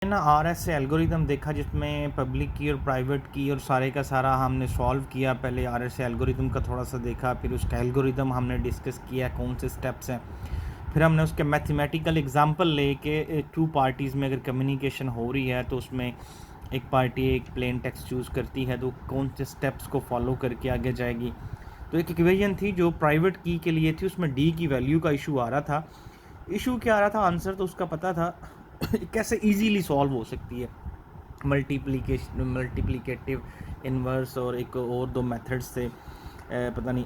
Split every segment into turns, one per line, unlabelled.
ना RS से algorithm देखा जिसमें पब्लिक की और प्राइवेट की और सारे का सारा हमने सॉल्व किया। पहले RS से एल्गोरिदम का थोड़ा सा देखा, फिर उसका एल्गोरिदम हमने डिस्कस किया कौन से स्टेप्स हैं, फिर हमने उसके मैथमेटिकल एग्जांपल लेके टू पार्टीज़ में अगर कम्युनिकेशन हो रही है तो उसमें एक पार्टी एक प्लेन टेक्स्ट चूज़ करती है तो कौन से स्टेप्स को फॉलो करके आगे जाएगी। तो एक इक्वेशन थी जो प्राइवेट की के लिए थी, उसमें डी की वैल्यू का इशू आ रहा था। इशू क्या आ रहा था, आंसर तो उसका पता था कैसे इजीली सॉल्व हो सकती है। मल्टीप्लिकेटिव इन्वर्स और एक और दो मेथड्स थे, पता नहीं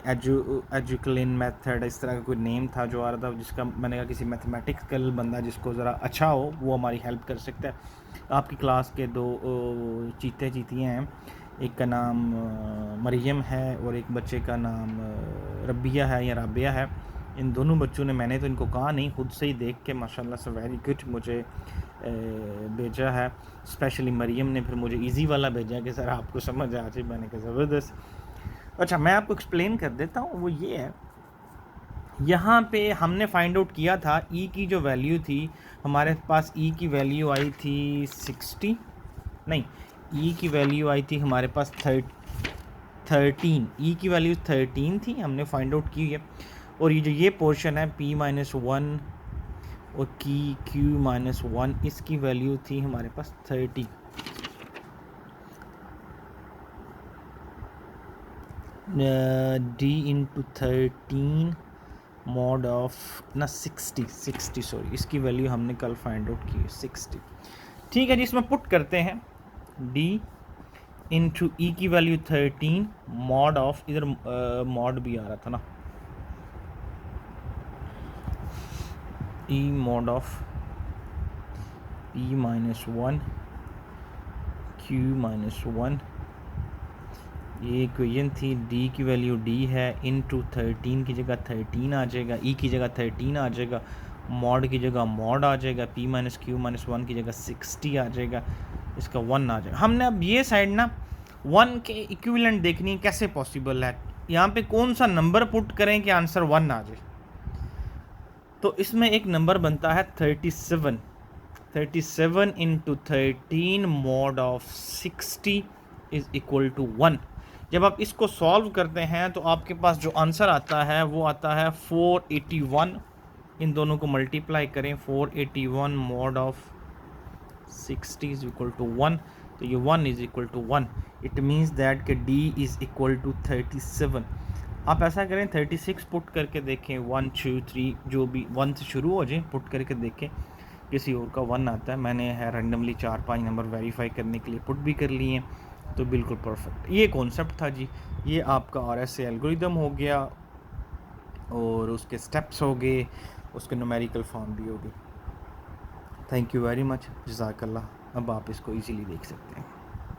एजुक्लिन मेथड इस तरह का कोई नेम था जो आ रहा था, जिसका मैंने कहा किसी मैथमेटिकल बंदा जिसको ज़रा अच्छा हो वो हमारी हेल्प कर सकता है। आपकी क्लास के दो चीते चीतियाँ हैं, एक का नाम मरियम है और एक बच्चे का नाम रबिया है या राबिया है। इन दोनों बच्चों ने, मैंने तो इनको कहा नहीं, खुद से ही देख के माशाल्लाह से वेरी गुड मुझे भेजा है। स्पेशली मरियम ने फिर मुझे इजी वाला भेजा कि सर आपको समझ आ जाए। मैंने कहा ज़बरदस्त। अच्छा, मैं आपको एक्सप्लेन कर देता हूँ। वो ये है, यहाँ पे हमने फाइंड आउट किया था ई की जो वैल्यू थी, हमारे पास ई की वैल्यू आई थी 60, नहीं ई की वैल्यू आई थी हमारे पास 13। ई की वैल्यू 13 थी, हमने फाइंड आउट की है। और ये जो ये पोर्शन है P-1 और Q-1, इसकी वैल्यू थी हमारे पास 30। D इंटू 13 मॉड ऑफ ना 60 सॉरी, इसकी वैल्यू हमने कल फाइंड आउट की 60। ठीक है जी, इसमें पुट करते हैं D इंटू ई की वैल्यू 13 मॉड ऑफ, इधर मॉड भी आ रहा था ना, E mod of P-1 Q-1, ये इक्वेशन थी। D की वैल्यू D है, इनटू 13 की जगह 13 आ जाएगा, E की जगह 13 आ जाएगा, मॉड की जगह मॉड आ जाएगा, P-Q-1 की जगह 60 आ जाएगा, इसका 1 आ जाएगा। हमने अब ये साइड ना 1 के इक्विवेलेंट देखनी है, कैसे पॉसिबल है, यहाँ पे कौन सा नंबर पुट करें कि आंसर 1 आ जाए। तो इसमें एक नंबर बनता है 37 into 13 mod of 60 is equal to 1। जब आप इसको सॉल्व करते हैं तो आपके पास जो आंसर आता है वो आता है 481। इन दोनों को मल्टीप्लाई करें, 481 mod of 60 is equal to 1, तो ये 1 is equal to 1। It means that कि D इज इक्वल टू 37। आप ऐसा करें 36 पुट करके देखें, 1 2 3 जो भी 1 से शुरू हो जाए पुट करके देखें, किसी और का 1 आता है। मैंने है रैंडमली 4-5 नंबर वेरीफाई करने के लिए पुट भी कर लिए हैं, तो बिल्कुल परफेक्ट ये कॉन्सेप्ट था जी। ये आपका RS से एल्गोरिदम हो गया और उसके स्टेप्स हो गए, उसके न्यूमेरिकल फॉर्म भी हो गई। थैंक यू वेरी मच, जज़ाकल्लाह। अब आप इसको इजीली देख सकते हैं।